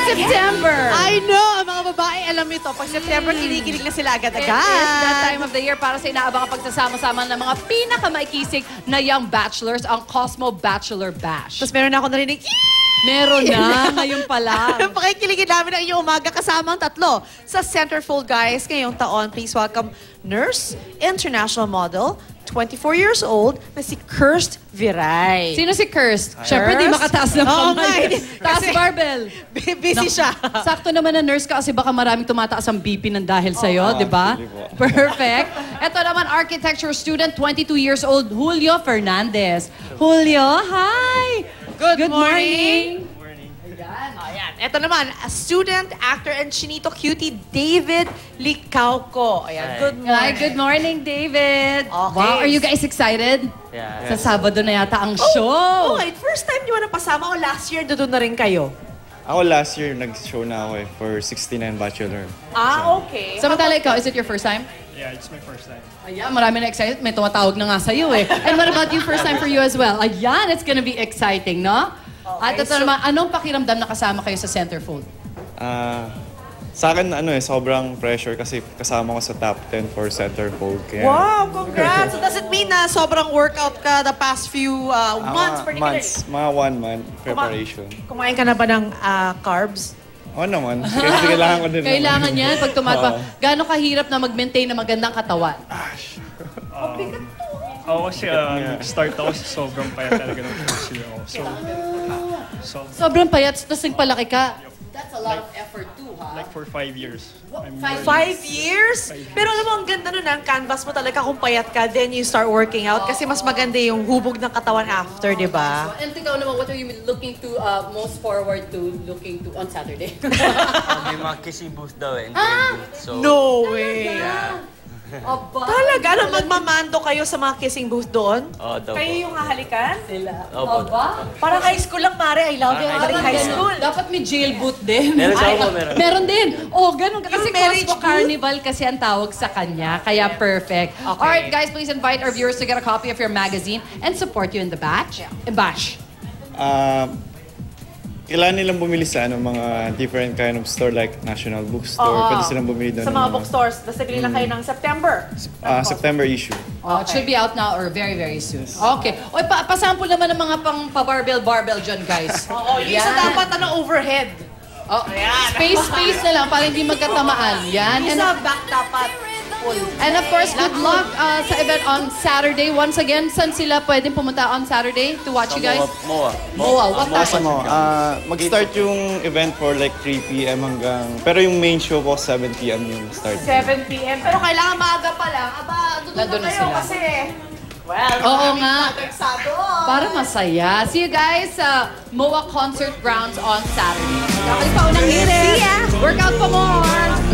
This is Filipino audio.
September. I know, ang mga babae, alam ito. Pag September, kinikilig na sila agad-agad. It is that time of the year para sa inaabang pagsasama-sama ng mga pinakamaikisig na young bachelors, ang Cosmo Bachelor Bash. Tapos meron na ako narinig, Meron na, ngayon pa lang. pakikiligin namin ang inyong umaga kasama ang tatlo. Sa Centerfold, guys, ngayong taon, please welcome nurse, international model, 24 years old, na si Kirst Viray. Sino si Kirst? Siyempre, di makataas ng Oo nga, kamay. Taas kasi- barbell. Busy siya. Sakto naman na nurse ka kasi baka maraming tumataas ang BP ng dahil sa'yo, di ba? Perfect. Ito naman, architecture student, 22 years old, Julio Fernandez. Julio, hi! Good morning. Ayan. Ito naman, a student, actor, and chinito cutie, David Licauco. Ayan, good Hi, morning. good morning, David. Okay. Wow, are you guys excited? Yeah. Sa Sabado na yata ang show. Oh, wait, first time niyo ba napasama o last year doon na rin kayo? Ako last year, nag-show na ako for 69 Bachelor. Okay. Samantala ikaw, is it your first time? Yeah, it's my first time. Ayan, marami na excited. May tumatawag na nga sa'yo eh. And what about you? First time for you as well. Ayan, it's gonna be exciting, no? At ito naman, anong pakiramdam na kasama kayo sa Centerfold? Sa akin, sobrang pressure kasi kasama ko sa top 10 for Centerfold. Kaya, Wow, congrats! So does it mean na sobrang workout ka the past few months, particularly? mga 1 month preparation. Kumain ka na ba ng carbs? Oo naman. Kasi kailangan ko din Kailangan naman. yan pag tumatpa. Gaano kahirap na mag-maintain na magandang katawan? Ako kasi nag-start ako sa sobrang payat talaga ng first year ako. So Sobrang payat, tapos nagpalaki ka. That's a lot of effort too, ha? like for 5 years. I'm 5 5 years? Pero alam mo, ang ganda nun, ang canvas mo talaga kung payat ka, then you start working out kasi mas maganda yung hubog ng katawan after, di ba? And ikaw naman, what are you looking to, most forward to, looking to on Saturday? May mga kissing booth daw eh. So, No way! Aba. Talaga? Ano, magmamando kayo sa mga kissing booth doon? Oo, daw po. Kayo yung hahalikan? Sila. Opo. Aba. Parang high school lang, Mare. I love you. Parang High ganun. school. Dapat may jail boot din. Meron sa ako, meron. Meron din. Oh, ganun. Kasi Yung marriage Cosmo boot? Carnival kasi ang tawag sa kanya. Kaya perfect. Alright, guys, please invite our viewers to get a copy of your magazine and support you in the batch. Bash. Kailangan nilang bumili sa mga different kind of store like National Bookstore. Pwede silang bumili doon. Sa mga bookstores. Basta bili lang kayo ng September. September issue. Oh, it should be out now or very, very soon. Okay. Oy, pasample naman ng mga pang-barbell dyan, guys. Oo, yung isa dapat overhead. Oh, space na lang para hindi magkatamaan. Yan. Isa back dapat. And of course, good luck sa event on Saturday. Once again, saan sila pwedeng pumunta on Saturday to watch you guys? MOA. MOA. What Sa time? mag-start yung event for like 3 p.m. hanggang... Pero yung main show ko, 7 p.m. yung start. 7 p.m. Pero kailangan maaga pa lang. Aba, doon Nandun na kayo sila. kasi... Well, Oo nga. Tagsado. Para masaya. See you guys sa MOA Concert Grounds on Saturday. Kakalit pa unang hirit. Workout pa more!